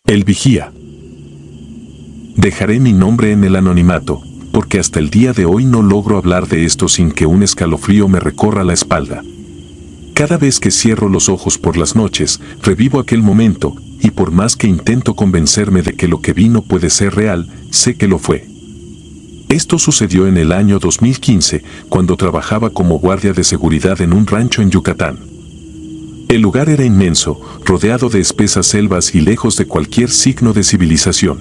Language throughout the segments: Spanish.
El vigía. Dejaré mi nombre en el anonimato, porque hasta el día de hoy no logro hablar de esto sin que un escalofrío me recorra la espalda. Cada vez que cierro los ojos por las noches, revivo aquel momento, y por más que intento convencerme de que lo que vi no puede ser real, sé que lo fue. Esto sucedió en el año 2015, cuando trabajaba como guardia de seguridad en un rancho en Yucatán. El lugar era inmenso, rodeado de espesas selvas y lejos de cualquier signo de civilización.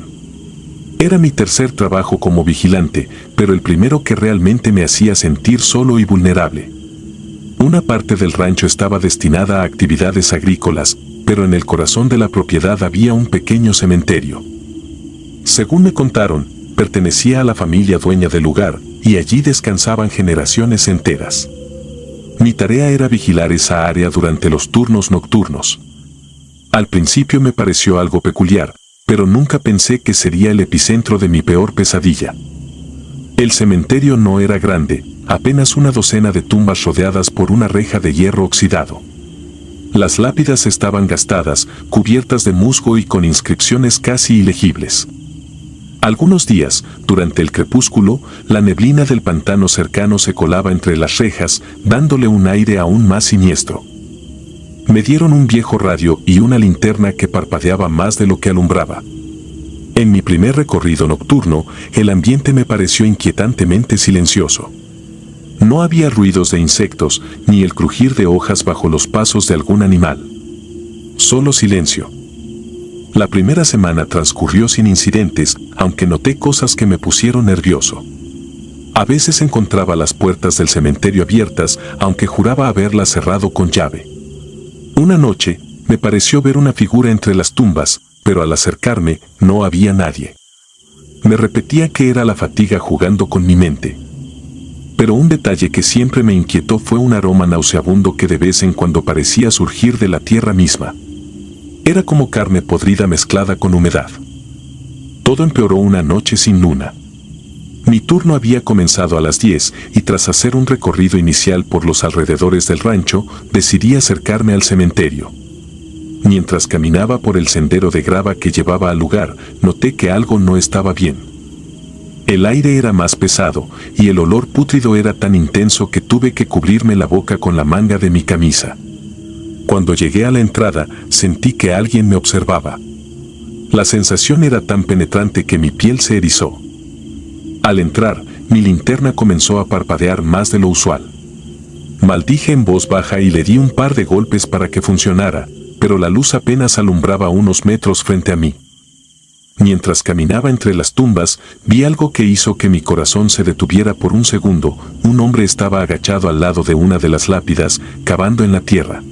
Era mi tercer trabajo como vigilante, pero el primero que realmente me hacía sentir solo y vulnerable. Una parte del rancho estaba destinada a actividades agrícolas, pero en el corazón de la propiedad había un pequeño cementerio. Según me contaron, pertenecía a la familia dueña del lugar, y allí descansaban generaciones enteras. Mi tarea era vigilar esa área durante los turnos nocturnos. Al principio me pareció algo peculiar, pero nunca pensé que sería el epicentro de mi peor pesadilla. El cementerio no era grande, apenas una docena de tumbas rodeadas por una reja de hierro oxidado. Las lápidas estaban gastadas, cubiertas de musgo y con inscripciones casi ilegibles. Algunos días, durante el crepúsculo, la neblina del pantano cercano se colaba entre las rejas, dándole un aire aún más siniestro. Me dieron un viejo radio y una linterna que parpadeaba más de lo que alumbraba. En mi primer recorrido nocturno, el ambiente me pareció inquietantemente silencioso. No había ruidos de insectos, ni el crujir de hojas bajo los pasos de algún animal. Solo silencio. La primera semana transcurrió sin incidentes, aunque noté cosas que me pusieron nervioso. A veces encontraba las puertas del cementerio abiertas, aunque juraba haberlas cerrado con llave. Una noche, me pareció ver una figura entre las tumbas, pero al acercarme, no había nadie. Me repetía que era la fatiga jugando con mi mente. Pero un detalle que siempre me inquietó fue un aroma nauseabundo que de vez en cuando parecía surgir de la tierra misma. Era como carne podrida mezclada con humedad. Todo empeoró una noche sin luna. Mi turno había comenzado a las 10 y tras hacer un recorrido inicial por los alrededores del rancho, decidí acercarme al cementerio. Mientras caminaba por el sendero de grava que llevaba al lugar, noté que algo no estaba bien. El aire era más pesado y el olor pútrido era tan intenso que tuve que cubrirme la boca con la manga de mi camisa. Cuando llegué a la entrada, sentí que alguien me observaba. La sensación era tan penetrante que mi piel se erizó. Al entrar, mi linterna comenzó a parpadear más de lo usual. Maldije en voz baja y le di un par de golpes para que funcionara, pero la luz apenas alumbraba unos metros frente a mí. Mientras caminaba entre las tumbas, vi algo que hizo que mi corazón se detuviera por un segundo. Un hombre estaba agachado al lado de una de las lápidas, cavando en la tierra.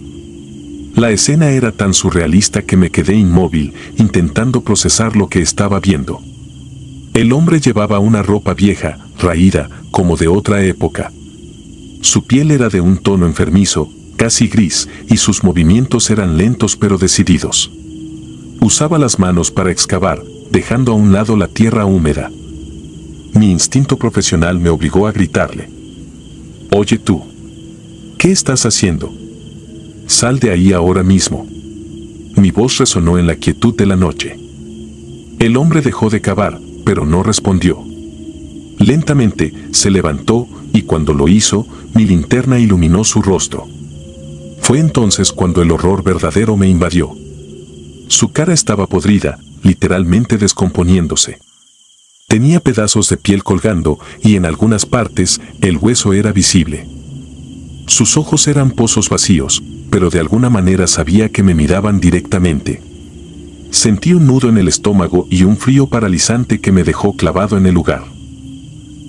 La escena era tan surrealista que me quedé inmóvil, intentando procesar lo que estaba viendo. El hombre llevaba una ropa vieja, raída, como de otra época. Su piel era de un tono enfermizo, casi gris, y sus movimientos eran lentos pero decididos. Usaba las manos para excavar, dejando a un lado la tierra húmeda. Mi instinto profesional me obligó a gritarle: «Oye tú, ¿qué estás haciendo? Sal de ahí ahora mismo». Mi voz resonó en la quietud de la noche. El hombre dejó de cavar, pero no respondió. Lentamente se levantó y cuando lo hizo, mi linterna iluminó su rostro. Fue entonces cuando el horror verdadero me invadió. Su cara estaba podrida, literalmente descomponiéndose. Tenía pedazos de piel colgando y en algunas partes el hueso era visible. Sus ojos eran pozos vacíos, pero de alguna manera sabía que me miraban directamente. Sentí un nudo en el estómago y un frío paralizante que me dejó clavado en el lugar.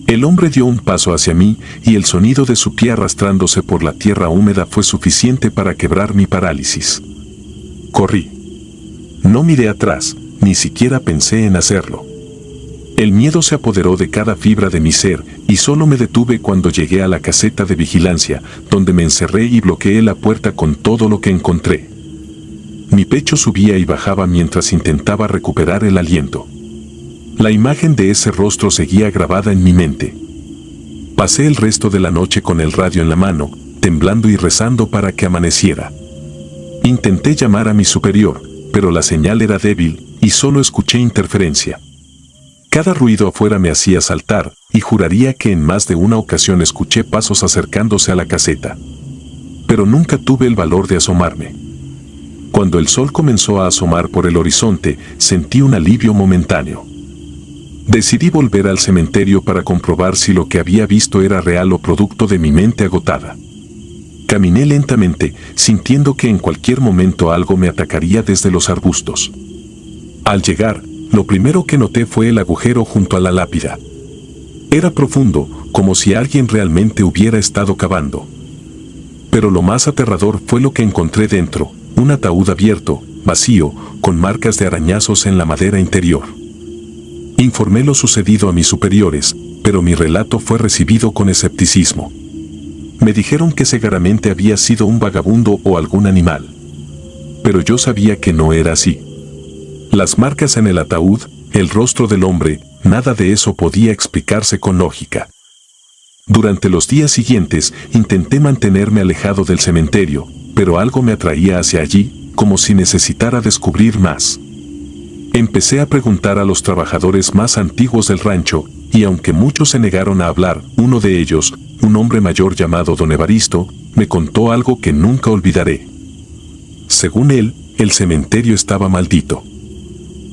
El hombre dio un paso hacia mí y el sonido de su pie arrastrándose por la tierra húmeda fue suficiente para quebrar mi parálisis. Corrí. No miré atrás, ni siquiera pensé en hacerlo. El miedo se apoderó de cada fibra de mi ser y solo me detuve cuando llegué a la caseta de vigilancia, donde me encerré y bloqueé la puerta con todo lo que encontré. Mi pecho subía y bajaba mientras intentaba recuperar el aliento. La imagen de ese rostro seguía grabada en mi mente. Pasé el resto de la noche con el radio en la mano, temblando y rezando para que amaneciera. Intenté llamar a mi superior, pero la señal era débil y solo escuché interferencia. Cada ruido afuera me hacía saltar, y juraría que en más de una ocasión escuché pasos acercándose a la caseta. Pero nunca tuve el valor de asomarme. Cuando el sol comenzó a asomar por el horizonte, sentí un alivio momentáneo. Decidí volver al cementerio para comprobar si lo que había visto era real o producto de mi mente agotada. Caminé lentamente, sintiendo que en cualquier momento algo me atacaría desde los arbustos. Al llegar, lo primero que noté fue el agujero junto a la lápida. Era profundo, como si alguien realmente hubiera estado cavando. Pero lo más aterrador fue lo que encontré dentro, un ataúd abierto, vacío, con marcas de arañazos en la madera interior. Informé lo sucedido a mis superiores, pero mi relato fue recibido con escepticismo. Me dijeron que seguramente había sido un vagabundo o algún animal. Pero yo sabía que no era así. Las marcas en el ataúd, el rostro del hombre, nada de eso podía explicarse con lógica. Durante los días siguientes intenté mantenerme alejado del cementerio, pero algo me atraía hacia allí, como si necesitara descubrir más. Empecé a preguntar a los trabajadores más antiguos del rancho, y aunque muchos se negaron a hablar, uno de ellos, un hombre mayor llamado Don Evaristo, me contó algo que nunca olvidaré. Según él, el cementerio estaba maldito.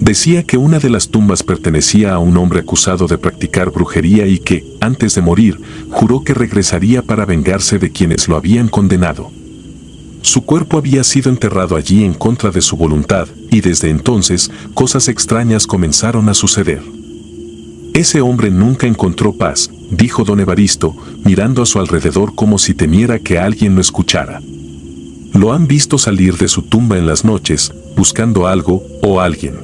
Decía que una de las tumbas pertenecía a un hombre acusado de practicar brujería y que, antes de morir, juró que regresaría para vengarse de quienes lo habían condenado. Su cuerpo había sido enterrado allí en contra de su voluntad, y desde entonces, cosas extrañas comenzaron a suceder. Ese hombre nunca encontró paz, dijo don Evaristo, mirando a su alrededor como si temiera que alguien lo escuchara. Lo han visto salir de su tumba en las noches, buscando algo o alguien.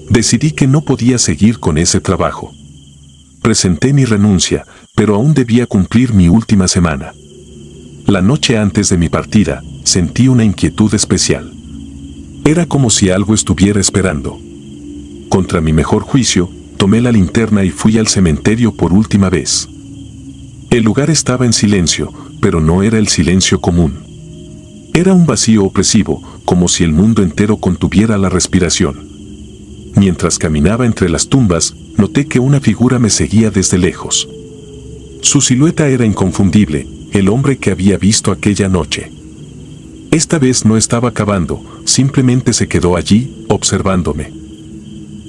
Decidí que no podía seguir con ese trabajo. Presenté mi renuncia, pero aún debía cumplir mi última semana. La noche antes de mi partida, sentí una inquietud especial. Era como si algo estuviera esperando. Contra mi mejor juicio, tomé la linterna y fui al cementerio por última vez. El lugar estaba en silencio, pero no era el silencio común. Era un vacío opresivo, como si el mundo entero contuviera la respiración. Mientras caminaba entre las tumbas, noté que una figura me seguía desde lejos. Su silueta era inconfundible, el hombre que había visto aquella noche. Esta vez no estaba cavando, simplemente se quedó allí, observándome.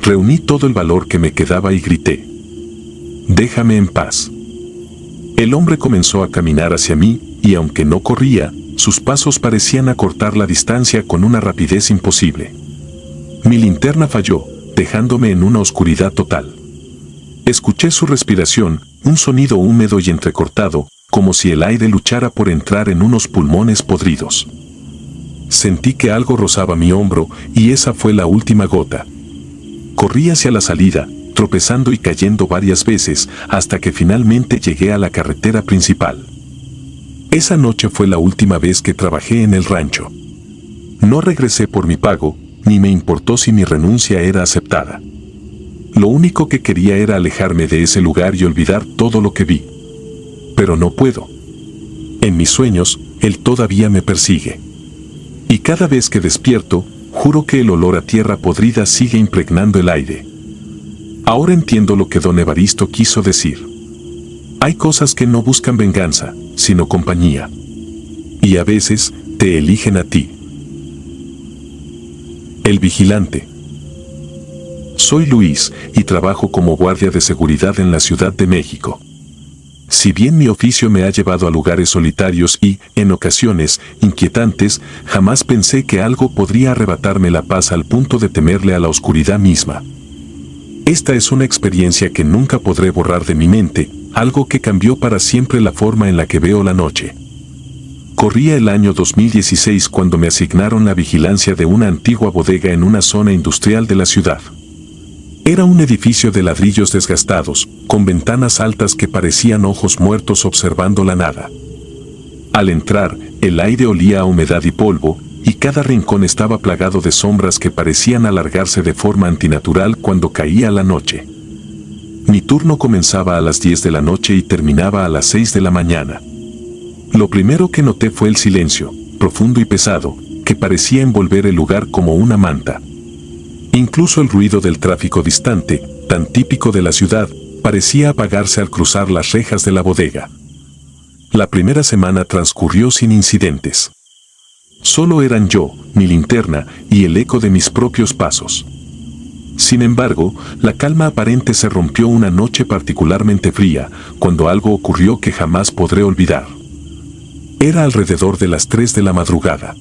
Reuní todo el valor que me quedaba y grité: «Déjame en paz». El hombre comenzó a caminar hacia mí, y aunque no corría, sus pasos parecían acortar la distancia con una rapidez imposible. Mi linterna falló, dejándome en una oscuridad total. Escuché su respiración, un sonido húmedo y entrecortado, como si el aire luchara por entrar en unos pulmones podridos. Sentí que algo rozaba mi hombro, y esa fue la última gota. Corrí hacia la salida, tropezando y cayendo varias veces, hasta que finalmente llegué a la carretera principal. Esa noche fue la última vez que trabajé en el rancho. No regresé por mi pago, ni me importó si mi renuncia era aceptada. Lo único que quería era alejarme de ese lugar y olvidar todo lo que vi. Pero no puedo. En mis sueños, él todavía me persigue. Y cada vez que despierto, juro que el olor a tierra podrida sigue impregnando el aire. Ahora entiendo lo que don Evaristo quiso decir. Hay cosas que no buscan venganza, sino compañía. Y a veces, te eligen a ti. El vigilante. Soy Luis, y trabajo como guardia de seguridad en la Ciudad de México. Si bien mi oficio me ha llevado a lugares solitarios y, en ocasiones, inquietantes, jamás pensé que algo podría arrebatarme la paz al punto de temerle a la oscuridad misma. Esta es una experiencia que nunca podré borrar de mi mente, algo que cambió para siempre la forma en la que veo la noche. Corría el año 2016 cuando me asignaron la vigilancia de una antigua bodega en una zona industrial de la ciudad. Era un edificio de ladrillos desgastados, con ventanas altas que parecían ojos muertos observando la nada. Al entrar, el aire olía a humedad y polvo, y cada rincón estaba plagado de sombras que parecían alargarse de forma antinatural cuando caía la noche. Mi turno comenzaba a las 10 de la noche y terminaba a las 6 de la mañana. Lo primero que noté fue el silencio, profundo y pesado, que parecía envolver el lugar como una manta. Incluso el ruido del tráfico distante, tan típico de la ciudad, parecía apagarse al cruzar las rejas de la bodega. La primera semana transcurrió sin incidentes. Solo eran yo, mi linterna y el eco de mis propios pasos. Sin embargo, la calma aparente se rompió una noche particularmente fría, cuando algo ocurrió que jamás podré olvidar. Era alrededor de las 3 de la madrugada.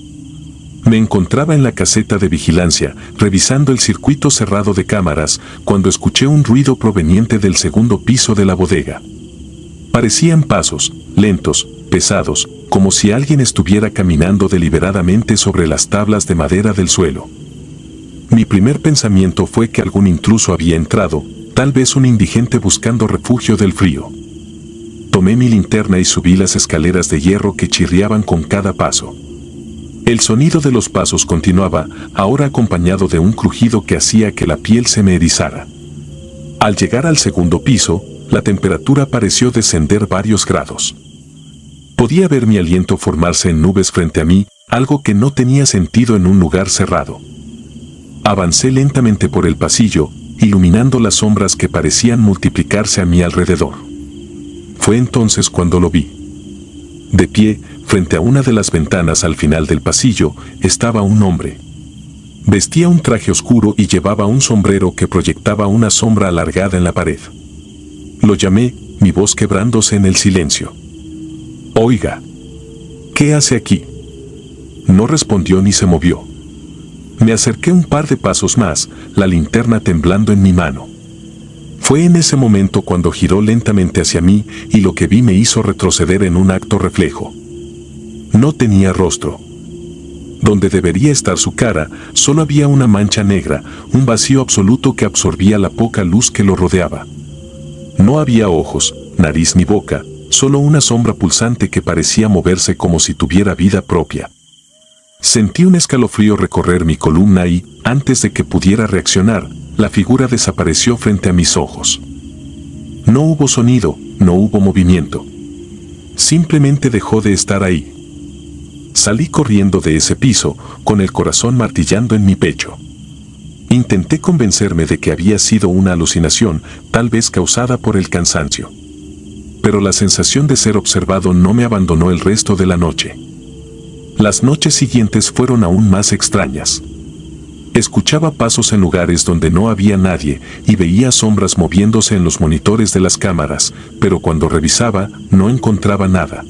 Me encontraba en la caseta de vigilancia, revisando el circuito cerrado de cámaras, cuando escuché un ruido proveniente del segundo piso de la bodega. Parecían pasos, lentos, pesados, como si alguien estuviera caminando deliberadamente sobre las tablas de madera del suelo. Mi primer pensamiento fue que algún intruso había entrado, tal vez un indigente buscando refugio del frío. Tomé mi linterna y subí las escaleras de hierro que chirriaban con cada paso. El sonido de los pasos continuaba, ahora acompañado de un crujido que hacía que la piel se me erizara. Al llegar al segundo piso, la temperatura pareció descender varios grados. Podía ver mi aliento formarse en nubes frente a mí, algo que no tenía sentido en un lugar cerrado. Avancé lentamente por el pasillo, iluminando las sombras que parecían multiplicarse a mi alrededor. Fue entonces cuando lo vi. De pie, frente a una de las ventanas al final del pasillo, estaba un hombre. Vestía un traje oscuro y llevaba un sombrero que proyectaba una sombra alargada en la pared. Lo llamé, mi voz quebrándose en el silencio. «Oiga, ¿qué hace aquí?» No respondió ni se movió. Me acerqué un par de pasos más, la linterna temblando en mi mano. Fue en ese momento cuando giró lentamente hacia mí y lo que vi me hizo retroceder en un acto reflejo. No tenía rostro. Donde debería estar su cara, solo había una mancha negra, un vacío absoluto que absorbía la poca luz que lo rodeaba. No había ojos, nariz ni boca, solo una sombra pulsante que parecía moverse como si tuviera vida propia. Sentí un escalofrío recorrer mi columna y, antes de que pudiera reaccionar, la figura desapareció frente a mis ojos. No hubo sonido, no hubo movimiento. Simplemente dejó de estar ahí. Salí corriendo de ese piso, con el corazón martillando en mi pecho. Intenté convencerme de que había sido una alucinación, tal vez causada por el cansancio. Pero la sensación de ser observado no me abandonó el resto de la noche. Las noches siguientes fueron aún más extrañas. Escuchaba pasos en lugares donde no había nadie y veía sombras moviéndose en los monitores de las cámaras, pero cuando revisaba, no encontraba nada.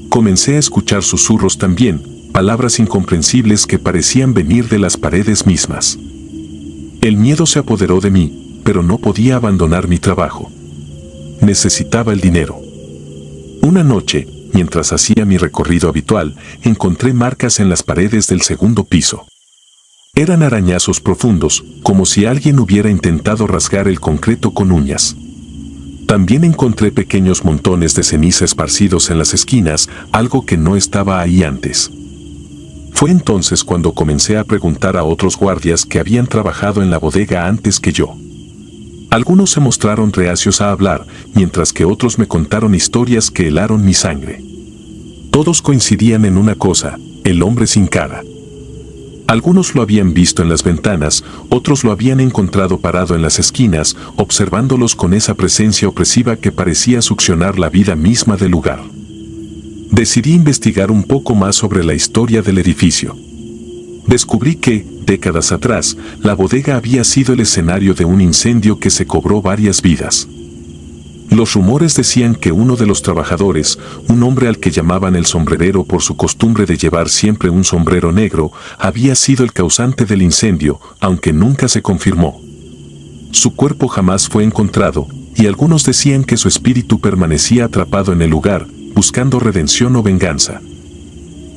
Comencé a escuchar susurros también, palabras incomprensibles que parecían venir de las paredes mismas. El miedo se apoderó de mí, pero no podía abandonar mi trabajo. Necesitaba el dinero. Una noche, mientras hacía mi recorrido habitual, encontré marcas en las paredes del segundo piso. Eran arañazos profundos, como si alguien hubiera intentado rasgar el concreto con uñas. También encontré pequeños montones de ceniza esparcidos en las esquinas, algo que no estaba ahí antes. Fue entonces cuando comencé a preguntar a otros guardias que habían trabajado en la bodega antes que yo. Algunos se mostraron reacios a hablar, mientras que otros me contaron historias que helaron mi sangre. Todos coincidían en una cosa: el hombre sin cara. Algunos lo habían visto en las ventanas, otros lo habían encontrado parado en las esquinas, observándolos con esa presencia opresiva que parecía succionar la vida misma del lugar. Decidí investigar un poco más sobre la historia del edificio. Descubrí que, décadas atrás, la bodega había sido el escenario de un incendio que se cobró varias vidas. Los rumores decían que uno de los trabajadores, un hombre al que llamaban el sombrerero por su costumbre de llevar siempre un sombrero negro, había sido el causante del incendio, aunque nunca se confirmó. Su cuerpo jamás fue encontrado, y algunos decían que su espíritu permanecía atrapado en el lugar, buscando redención o venganza.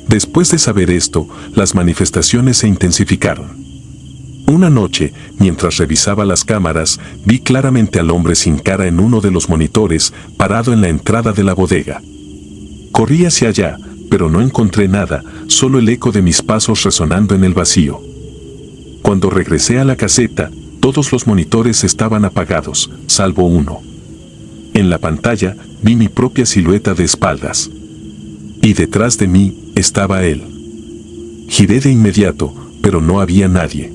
Después de saber esto, las manifestaciones se intensificaron. Una noche, mientras revisaba las cámaras, vi claramente al hombre sin cara en uno de los monitores, parado en la entrada de la bodega. Corrí hacia allá, pero no encontré nada, solo el eco de mis pasos resonando en el vacío. Cuando regresé a la caseta, todos los monitores estaban apagados, salvo uno. En la pantalla vi mi propia silueta de espaldas. Y detrás de mí estaba él. Giré de inmediato, pero no había nadie.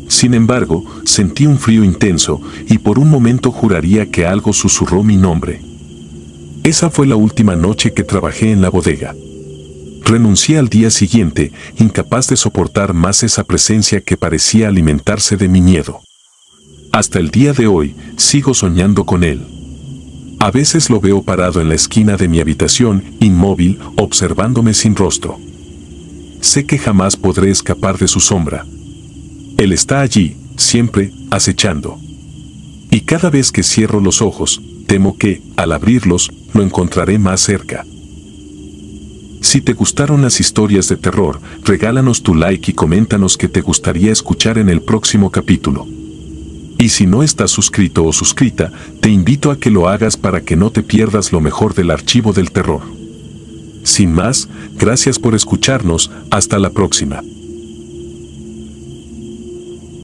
Sin embargo, sentí un frío intenso y por un momento juraría que algo susurró mi nombre. Esa fue la última noche que trabajé en la bodega. Renuncié al día siguiente, incapaz de soportar más esa presencia que parecía alimentarse de mi miedo. Hasta el día de hoy, sigo soñando con él. A veces lo veo parado en la esquina de mi habitación, inmóvil, observándome sin rostro. Sé que jamás podré escapar de su sombra. Él está allí, siempre, acechando. Y cada vez que cierro los ojos, temo que, al abrirlos, lo encontraré más cerca. Si te gustaron las historias de terror, regálanos tu like y coméntanos qué te gustaría escuchar en el próximo capítulo. Y si no estás suscrito o suscrita, te invito a que lo hagas para que no te pierdas lo mejor del archivo del terror. Sin más, gracias por escucharnos, hasta la próxima.